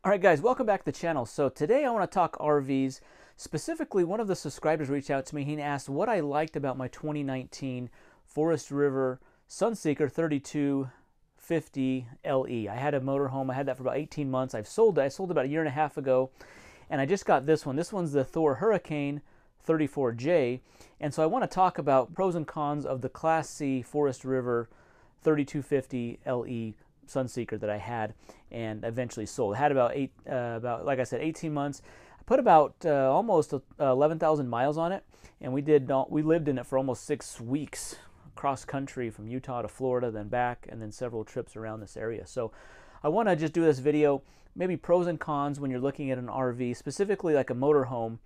Alright guys, welcome back to the channel. So today I want to talk RVs. Specifically, one of the subscribers reached out to me. He asked what I liked about my 2019 Forest River Sunseeker 3250 LE. I had a motorhome. I had that for about 18 months. I've sold it. I sold it about a year and a half ago. And I just got this one. This one's the Thor Hurricane 34J. And so I want to talk about pros and cons of the Class C Forest River 3250 LE Sunseeker that I had and eventually sold. I had about like I said, 18 months. I put about almost 11,000 miles on it, and we lived in it for almost 6 weeks, cross country from Utah to Florida, then back, and then several trips around this area. So I want to just do this video, maybe pros and cons when you're looking at an RV, specifically like a motorhome,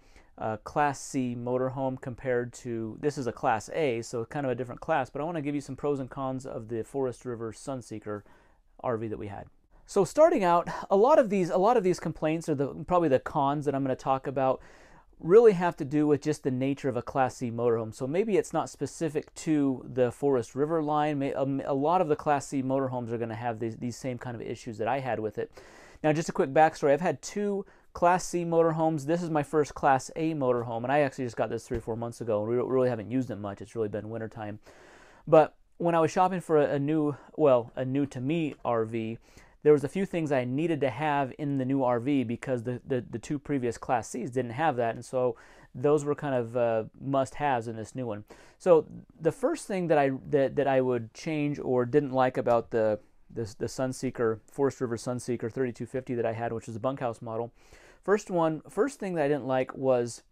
Class C motorhome compared to, this is a Class A, so kind of a different class, but I want to give you some pros and cons of the Forest River Sunseeker RV that we had. So starting out, a lot of these complaints, or probably the cons that I'm going to talk about, really have to do with just the nature of a Class C motorhome. So maybe it's not specific to the Forest River line. A lot of the Class C motorhomes are going to have these same kind of issues that I had with it. Now, just a quick backstory. I've had 2 Class C motorhomes. This is my first Class A motorhome, and I actually just got this 3 or 4 months ago, and we really haven't used it much. It's really been wintertime. But when I was shopping for a new to me RV, there was a few things I needed to have in the new RV because the 2 previous Class Cs didn't have that, and so those were kind of must-haves in this new one. So the first thing that I would change or didn't like about the Sunseeker, Forest River Sunseeker 3250 that I had, which was the bunkhouse model, first thing that I didn't like was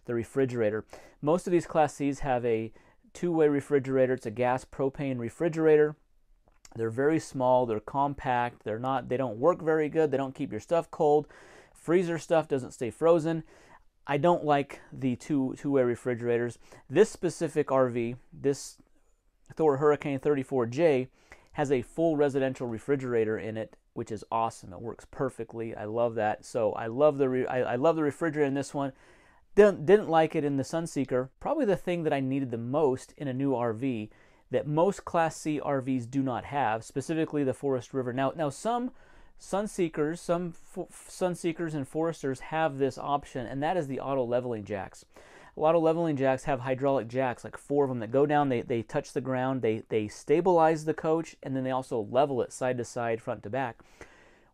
the refrigerator. Most of these Class Cs have a 2-way refrigerator. It's a gas propane refrigerator. They're very small, they're compact, they don't work very good, they don't keep your stuff cold. Freezer stuff doesn't stay frozen. I don't like the two-way refrigerators. This specific RV, this Thor Hurricane 34J, has a full residential refrigerator in it, which is awesome. It works perfectly. I love that. So I love the refrigerator in this one. Didn't like it in the Sunseeker. Probably the thing that I needed the most in a new RV that most Class C RVs do not have, specifically the Forest River. Now some Sunseekers and Foresters have this option, and that is the auto leveling jacks. A lot of leveling jacks have hydraulic jacks, like 4 of them that go down, they touch the ground, they stabilize the coach, and then they also level it side to side, front to back.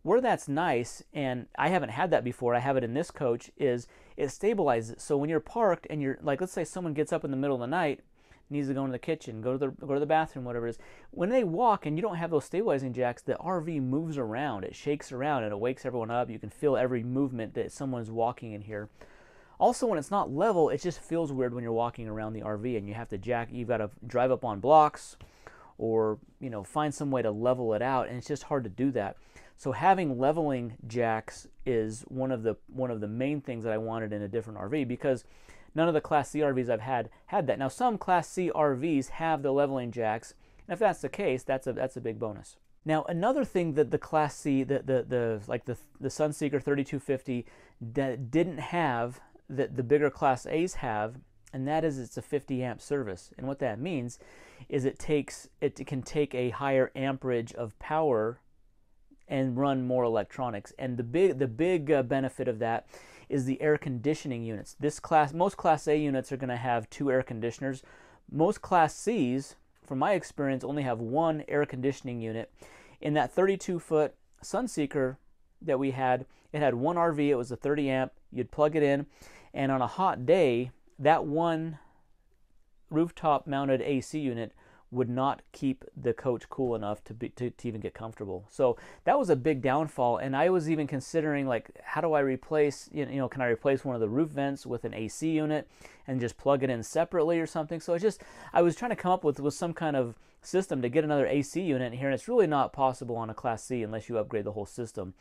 Where that's nice, and I haven't had that before, I have it in this coach, is it stabilizes it. So when you're parked and you're, like, let's say someone gets up in the middle of the night, needs to go into the kitchen, go to the bathroom, whatever it is. When they walk and you don't have those stabilizing jacks, the RV moves around, it shakes around, and it wakes everyone up. You can feel every movement that someone's walking in here. Also, when it's not level, it just feels weird when you're walking around the RV and you have to you've got to drive up on blocks or, you know, find some way to level it out, and it's just hard to do that. So having leveling jacks is one of the main things that I wanted in a different RV, because none of the Class C RVs I've had that. Now, some Class C RVs have the leveling jacks, and if that's the case, that's a big bonus. Now, another thing that the Class C, the Sunseeker 3250 didn't have that the bigger Class A's have, and that is it's a 50 amp service. And what that means is it can take a higher amperage of power and run more electronics. And the big benefit of that is the air conditioning units. Most Class A units are going to have 2 air conditioners. Most Class C's, from my experience, only have 1 air conditioning unit. In that 32-foot Sunseeker that we had, it had 1 RV. It was a 30 amp. You'd plug it in, and on a hot day, that one rooftop mounted AC unit would not keep the coach cool enough to even get comfortable. So that was a big downfall, and I was even considering, like, how do I replace, can I replace one of the roof vents with an AC unit and just plug it in separately or something? So I was trying to come up with some kind of system to get another AC unit in here, and it's really not possible on a Class C unless you upgrade the whole system.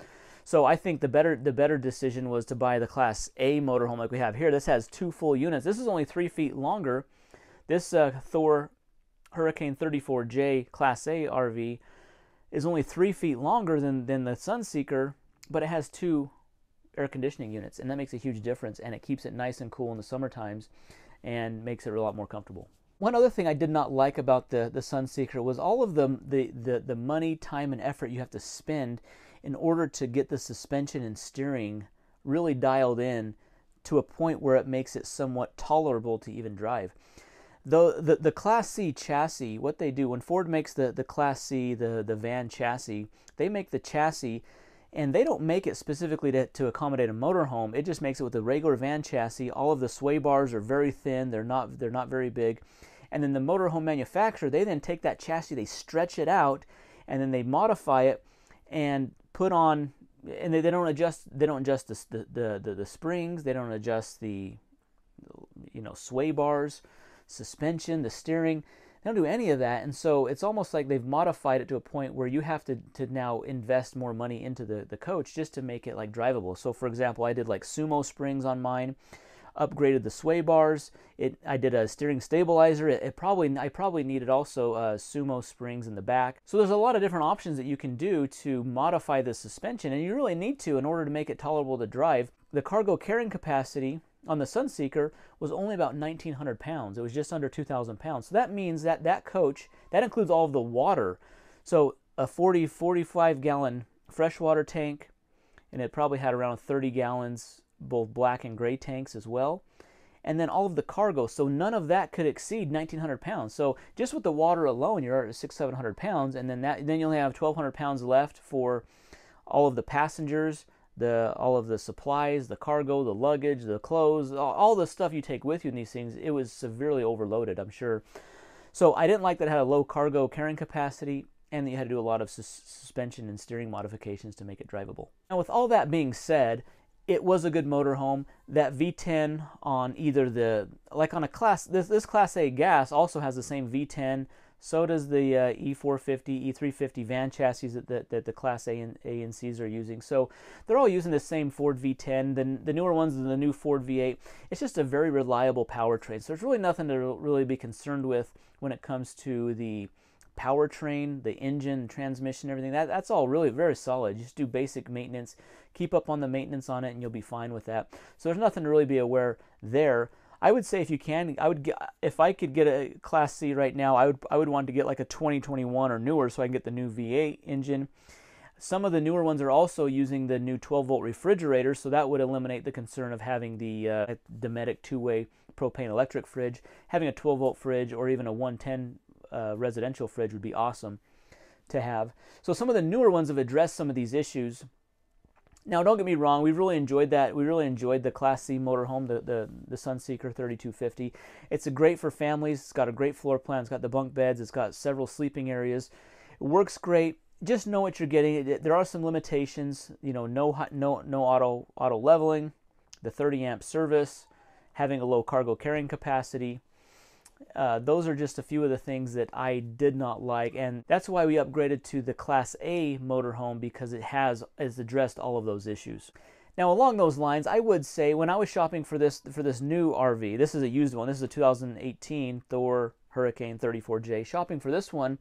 So I think the better decision was to buy the Class A motorhome like we have here. This has 2 full units. This is only 3 feet longer. This Thor Hurricane 34J Class A RV is only 3 feet longer than the Sunseeker, but it has 2 air conditioning units, and that makes a huge difference, and it keeps it nice and cool in the summer times and makes it a lot more comfortable. One other thing I did not like about the Sunseeker was all of the money, time, and effort you have to spend in order to get the suspension and steering really dialed in to a point where it makes it somewhat tolerable to even drive. Though the Class C chassis, what they do, when Ford makes the Class C, the van chassis, they make the chassis, and they don't make it specifically to accommodate a motorhome. It just makes it with a regular van chassis. All of the sway bars are very thin. They're not very big. And then the motorhome manufacturer, they then take that chassis, they stretch it out, and then they modify it and put on, and they don't adjust the springs, they don't adjust the sway bars, suspension, the steering. They don't do any of that, and so it's almost like they've modified it to a point where you have to now invest more money into the coach just to make it like drivable. So for example, I did like sumo springs on mine, upgraded the sway bars. I did a steering stabilizer. I probably needed also sumo springs in the back. So there's a lot of different options that you can do to modify the suspension, and you really need to in order to make it tolerable to drive. The cargo carrying capacity on the Sunseeker was only about 1,900 pounds. It was just under 2,000 pounds. So that means that coach, that includes all of the water. So a 45 gallon freshwater tank, and it probably had around 30 gallons, both black and gray tanks as well. And then all of the cargo. So none of that could exceed 1,900 pounds. So just with the water alone, you're at 600-700 pounds. And then you only have 1,200 pounds left for all of the passengers, all of the supplies, the cargo, the luggage, the clothes, all the stuff you take with you in these things. It was severely overloaded, I'm sure. So I didn't like that it had a low cargo carrying capacity, and that you had to do a lot of suspension and steering modifications to make it drivable. Now, with all that being said, it was a good motorhome. That V10 on either on a class, this Class A gas also has the same V10. So does the E450, E350 van chassis that the Class A and C's are using. So they're all using the same Ford V10. The newer ones are the new Ford V8. It's just a very reliable powertrain. So there's really nothing to really be concerned with when it comes to the powertrain, the engine, transmission, everything. That's all really very solid. You just do basic maintenance, keep up on the maintenance on it, and you'll be fine with that. So there's nothing to really be aware there. I would say if you can, if I could get a Class C right now, I would want to get like a 2021 or newer so I can get the new V8 engine. Some of the newer ones are also using the new 12-volt refrigerator, so that would eliminate the concern of having the Dometic two-way propane electric fridge. Having a 12-volt fridge or even a 110 residential fridge would be awesome to have. So some of the newer ones have addressed some of these issues. Now, don't get me wrong, we really enjoyed that. We really enjoyed the Class C motorhome, the Sunseeker 3250. It's great for families. It's got a great floor plan. It's got the bunk beds. It's got several sleeping areas. It works great. Just know what you're getting. There are some limitations. No auto leveling, the 30 amp service, having a low cargo carrying capacity. Those are just a few of the things that I did not like, and that's why we upgraded to the Class A motorhome, because it has addressed all of those issues. Now, along those lines, I would say when I was shopping for this new RV, this is a used one. This is a 2018 Thor Hurricane 34J. Shopping for this one,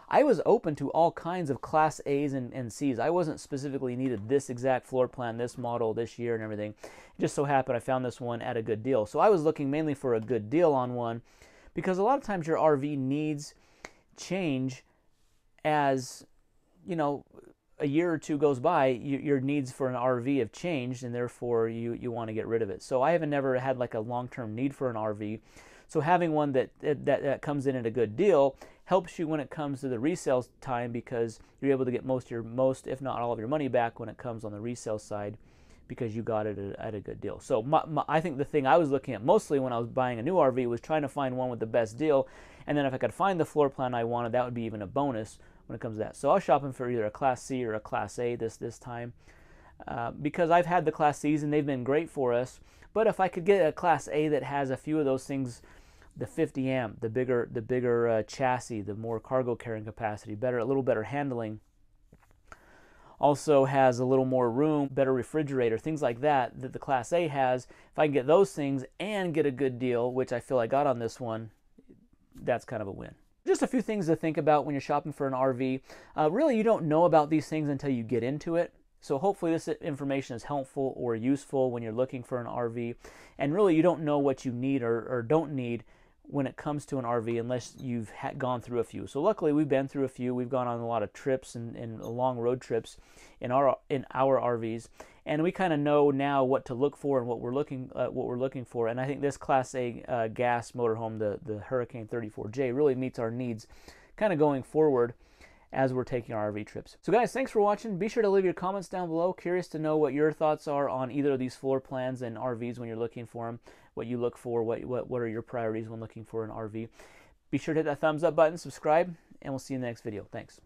I was open to all kinds of Class A's and C's. I wasn't specifically needed this exact floor plan, this model, this year, and everything. It just so happened I found this one at a good deal. So I was looking mainly for a good deal on one, because a lot of times your RV needs change as, a year or two goes by, your needs for an RV have changed, and therefore you want to get rid of it. So I have never had like a long-term need for an RV. So having one that comes in at a good deal helps you when it comes to the resale time, because you're able to get most, if not all of your money back when it comes on the resale side, because you got it at a good deal. So I think the thing I was looking at mostly when I was buying a new RV was trying to find one with the best deal, and then if I could find the floor plan I wanted, that would be even a bonus when it comes to that. So I was shopping for either a Class C or a Class A this time, because I've had the Class C's and they've been great for us. But if I could get a Class A that has a few of those things, the 50 amp, the bigger chassis, the more cargo carrying capacity, a little better handling, also has a little more room, better refrigerator, things like that the Class A has. If I can get those things and get a good deal, which I feel I got on this one, that's kind of a win. Just a few things to think about when you're shopping for an RV. Really, you don't know about these things until you get into it. So hopefully this information is helpful or useful when you're looking for an RV. And really, you don't know what you need or don't need when it comes to an RV unless you've gone through a few. So luckily we've been through a few. We've gone on a lot of trips and long road trips in our RVs, and we kind of know now what to look for and what we're looking for. And I think this Class A gas motorhome, the Hurricane 34J, really meets our needs kind of going forward as we're taking our RV trips. So guys, thanks for watching. Be sure to leave your comments down below. Curious to know what your thoughts are on either of these floor plans and RVs when you're looking for them, what you look for, what are your priorities when looking for an RV. Be sure to hit that thumbs up button, subscribe, and we'll see you in the next video. Thanks.